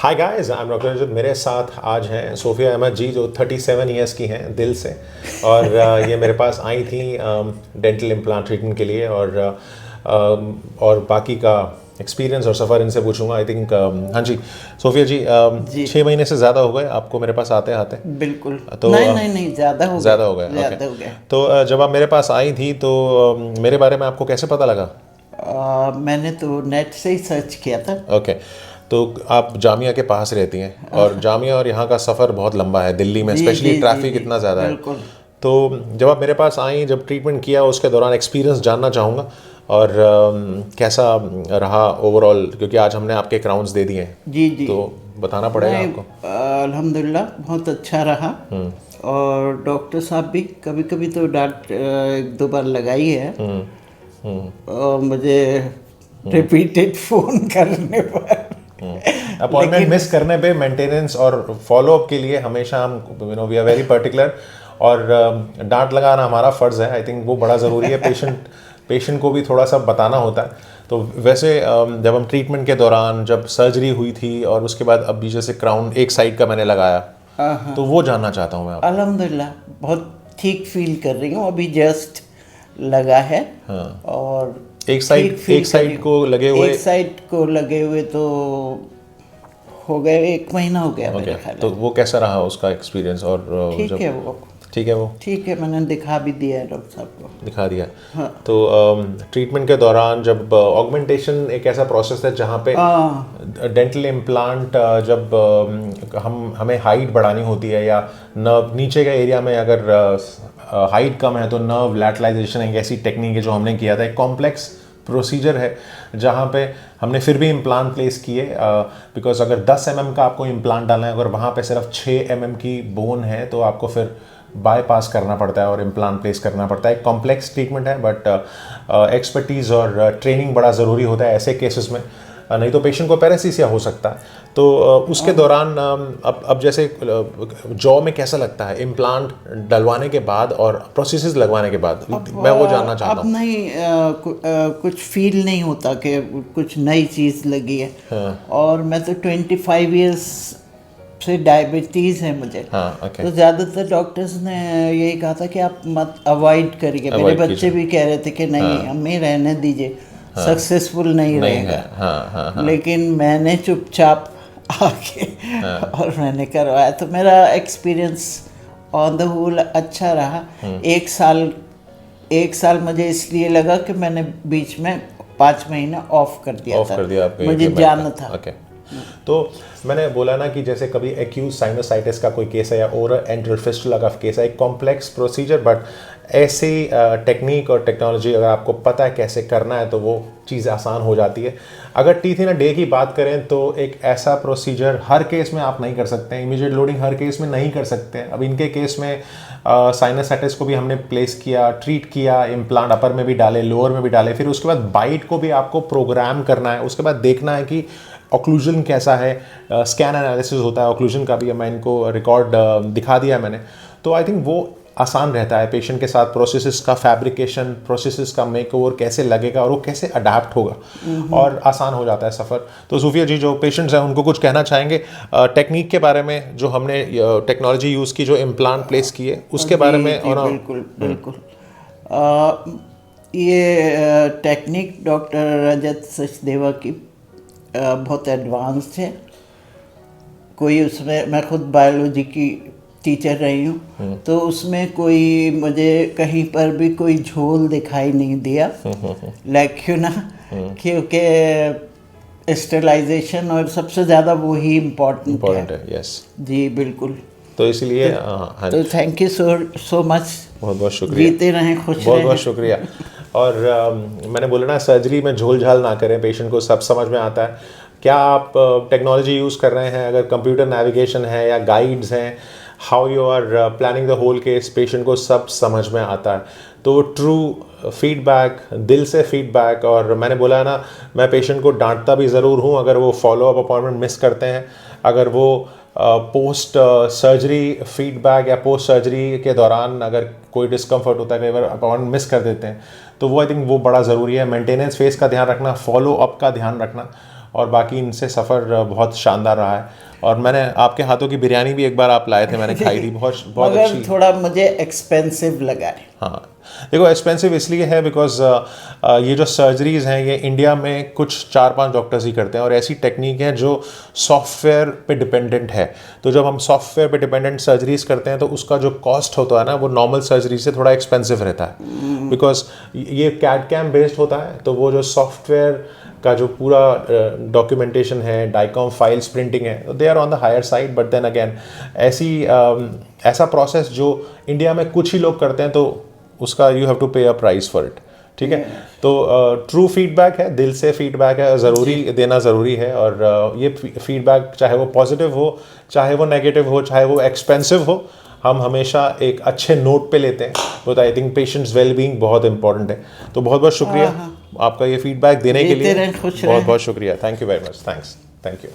Hi guys, I am doctor Rajat. मेरे साथ आज हैं सोफिया अहमद जी, जो 37 ईयर्स की हैं दिल से। और ये मेरे पास आई थी डेंटल इम्प्लांट ट्रीटमेंट के लिए। और बाकी का एक्सपीरियंस और सफ़र इनसे पूछूंगा। आई थिंक हाँ जी सोफिया जी, जी 6 महीने से ज़्यादा हो गए आपको मेरे पास आते आते। बिल्कुल। तो नहीं नहीं नहीं, ज़्यादा हो गए। ज़्यादा हो गए, ओके। ज़्यादा हो गए। तो जब आप मेरे पास आई थी तो मेरे बारे में आपको कैसे पता लगा? मैंने तो नेट से ही सर्च किया था। ओके। तो आप जामिया के पास रहती हैं, और जामिया और यहाँ का सफ़र बहुत लंबा है दिल्ली में, जी स्पेशली जी जी ट्रैफिक जी, इतना ज़्यादा है। बिल्कुल। तो जब आप मेरे पास आई, जब ट्रीटमेंट किया, उसके दौरान एक्सपीरियंस जानना चाहूँगा। और कैसा रहा ओवरऑल, क्योंकि आज हमने आपके क्राउन्स दे दिए हैं, जी जी। तो बताना पड़ेगा नहीं, आपको। अल्हम्दुलिल्लाह बहुत अच्छा रहा। और डॉक्टर साहब भी कभी कभी तो डांट एक दो बार लगाई है। और मुझे रिपीटेड फ़ोन करने पर अपॉइंटमेंट लेकिन मिस करने पे मेंटेनेंस और फॉलोअप के लिए हमेशा हम वी आर वेरी पर्टिकुलर। और डांट लगाना हमारा फ़र्ज़ है। आई थिंक वो बड़ा ज़रूरी है। पेशेंट को भी थोड़ा सा बताना होता है। तो वैसे जब हम ट्रीटमेंट के दौरान, जब सर्जरी हुई थी और उसके बाद अभी जैसे क्राउन एक साइड का मैंने लगाया, तो वो जानना चाहता हूँ मैं आप। अल्हम्दुलिल्लाह बहुत ठीक फील कर रही हूँ। अभी जस्ट लगा है। और ठीक फील एक कर रही साइड को लगे हूँ। हुए। एक साइड को लगे हुए तो हो गए, 1 महीना हो गया ओके, मेरे ख्याल तो है। वो कैसा रहा उसका एक्सपीरियंस? और ठीक जब है वो। ठीक है वो ठीक है, मैंने दिखा भी दिया है डॉक्टर साहब को। दिखा दिया। हाँ। तो ट्रीटमेंट के दौरान जब ऑगमेंटेशन एक ऐसा प्रोसेस है जहाँ पे डेंटल इम्प्लांट, जब हमें हाइट बढ़ानी होती है, या नर्व नीचे के एरिया में अगर हाइट कम है, तो नर्व लैटराइजेशन एक ऐसी टेक्निक है जो हमने किया था। एक कॉम्प्लेक्स प्रोसीजर है जहाँ पे हमने फिर भी इम्प्लांट प्लेस किए, बिकॉज अगर 10 mm का आपको इम्प्लांट डालना है, अगर वहाँ पे सिर्फ 6 mm की बोन है, तो आपको फिर बाईपास करना पड़ता है और इम्प्लांट प्लेस करना पड़ता है। एक कॉम्प्लेक्स ट्रीटमेंट है, बट एक्सपर्टीज़ और ट्रेनिंग बड़ा ज़रूरी होता है ऐसे केसेस में। नहीं तो पेशेंट को पैरालिसिस हो सकता है। तो उसके दौरान अब जैसे जॉ में कैसा लगता है इम्प्लांट डलवाने के बाद और प्रोसेसेस लगवाने के बाद? मैं वो जानना चाहता अब हूँ। नहीं, कुछ फील नहीं होता कि कुछ नई चीज़ लगी है। और मैं तो 25 इयर्स से डायबिटीज़ है मुझे। हाँ, ओके। तो ज़्यादातर डॉक्टर्स ने यही कहा था कि आप मत अवॉइड करिए। मेरे अवॉइड बच्चे कीजिए। भी कह रहे थे कि नहीं अम्मी रहने दीजिए, सक्सेसफुल नहीं नहीं है। रहेगा। हाँ हाँ हाँ। लेकिन मैंने चुपचाप आके और मैंने करवाया, तो मेरा एक्सपीरियंस ऑन द होल अच्छा रहा। 1 साल मुझे इसलिए लगा कि मैंने बीच में 5 महीना ऑफ कर दिया ऑफ था। कर दिया आपके मुझे implant जानना का। था। ओके। तो मैंने बोला ना कि जैसे कभी एक्यूज साइनोसाइटिस का कोई केस है, या ओरल एंट्रल फिस्टुला का केस है, एक कॉम्प्लेक्स प्रोसीजर, बट ऐसी टेक्निक और टेक्नोलॉजी अगर आपको पता है कैसे करना है, तो वो चीज़ आसान हो जाती है। अगर टीथ इन अ डे की बात करें, तो एक ऐसा प्रोसीजर हर केस में आप नहीं कर सकते हैं। इमीडिएट लोडिंग हर केस में नहीं कर सकते हैं। अब इनके केस में साइनोसाइटिस को भी हमने प्लेस किया, ट्रीट किया, इम्प्लांट अपर में भी डाले, लोअर में भी डाले, फिर उसके बाद बाइट को भी आपको प्रोग्राम करना है। उसके बाद देखना है कि ऑक्लूजन कैसा है, स्कैन एनालिसिस होता है ऑक्लूजन का भी। मैं इनको रिकॉर्ड दिखा दिया है मैंने। तो आई थिंक वो आसान रहता है पेशेंट के साथ। प्रोसेसेस का फैब्रिकेशन, प्रोसेसेस का मेकओवर कैसे लगेगा और वो कैसे अडाप्ट होगा, और आसान हो जाता है सफ़र। तो सूफिया जी, जो पेशेंट्स हैं उनको कुछ कहना चाहेंगे टेक्निक के बारे में, जो हमने टेक्नोलॉजी यूज़ की, जो इम्प्लांट प्लेस किए, उसके बारे जी में? जी, और बिल्कुल बिल्कुल। ये टेक्निक डॉक्टर रजत सचदेवा की बहुत एडवांस्ड है। कोई उसमें, मैं खुद बायोलॉजी की टीचर रही हूँ, तो उसमें कोई मुझे कहीं पर भी कोई झोल दिखाई नहीं दिया। लैक्यूना, क्योंकि स्टेलाइजेशन और सबसे ज़्यादा वो ही इम्पोर्टेंट है। यस। जी बिल्कुल। तो इसलिए हाँ, तो थैंक यू सो मच। बहुत बहुत शुक्रिया। जीते रहें, खुश बहुत रहें। बहुत शुक्रिया। और मैंने बोला ना, सर्जरी में झोल झाल ना करें, पेशेंट को सब समझ में आता है। क्या आप टेक्नोलॉजी यूज़ कर रहे हैं, अगर कंप्यूटर नेविगेशन है या गाइड्स हैं, how you are planning the whole case, patient को सब समझ में आता है। तो ट्रू फीडबैक, दिल से फीडबैक। और मैंने बोला ना, मैं पेशेंट को डांटता भी ज़रूर हूँ अगर वो फॉलोअप अपॉइंटमेंट मिस करते हैं, अगर वो पोस्ट सर्जरी फीडबैक या पोस्ट सर्जरी के दौरान अगर कोई डिस्कम्फर्ट होता है, कई बार अपॉइंटमेंट मिस कर देते हैं। तो वो आई थिंक वो बड़ा ज़रूरी है। मेंटेनेंस फेस का ध्यान रखना, फॉलो अप का ध्यान रखना, और बाकी इनसे सफ़र बहुत शानदार रहा है। और मैंने आपके हाथों की बिरयानी भी एक बार आप लाए थे, मैंने खाई थी, बहुत बहुत मगर अच्छी। थोड़ा मुझे एक्सपेंसिव लगा है। हाँ, देखो एक्सपेंसिव इसलिए है बिकॉज ये जो सर्जरीज हैं ये इंडिया में कुछ 4-5 डॉक्टर्स ही करते हैं, और ऐसी टेक्निक है जो सॉफ्टवेयर पे डिपेंडेंट है। तो जब हम सॉफ्टवेयर पे डिपेंडेंट सर्जरीज करते हैं तो उसका जो कॉस्ट होता है ना वो नॉर्मल सर्जरी से थोड़ा एक्सपेंसिव रहता है, बिकॉज ये कैड कैम बेस्ड होता है। तो वो जो सॉफ्टवेयर का जो पूरा डॉक्यूमेंटेशन है, डाइकॉम फाइल्स प्रिंटिंग है, they are on the higher side. But then again ऐसा प्रोसेस जो इंडिया में कुछ ही लोग करते हैं तो उसका यू हैव टू पे अ प्राइस फॉर इट। ठीक है, तो ट्रू फीडबैक है, दिल से फीडबैक है, ज़रूरी देना ज़रूरी है। और ये फीडबैक चाहे वो पॉजिटिव हो, चाहे वो नेगेटिव हो, चाहे वो एक्सपेंसिव हो, हम हमेशा एक अच्छे नोट पे लेते हैं। तो आई थिंक पेशेंट्स वेलबींग बहुत इंपॉर्टेंट है। तो बहुत बहुत शुक्रिया आपका ये फीडबैक देने के लिए, बहुत बहुत शुक्रिया। Thank you very much, thanks, thank you.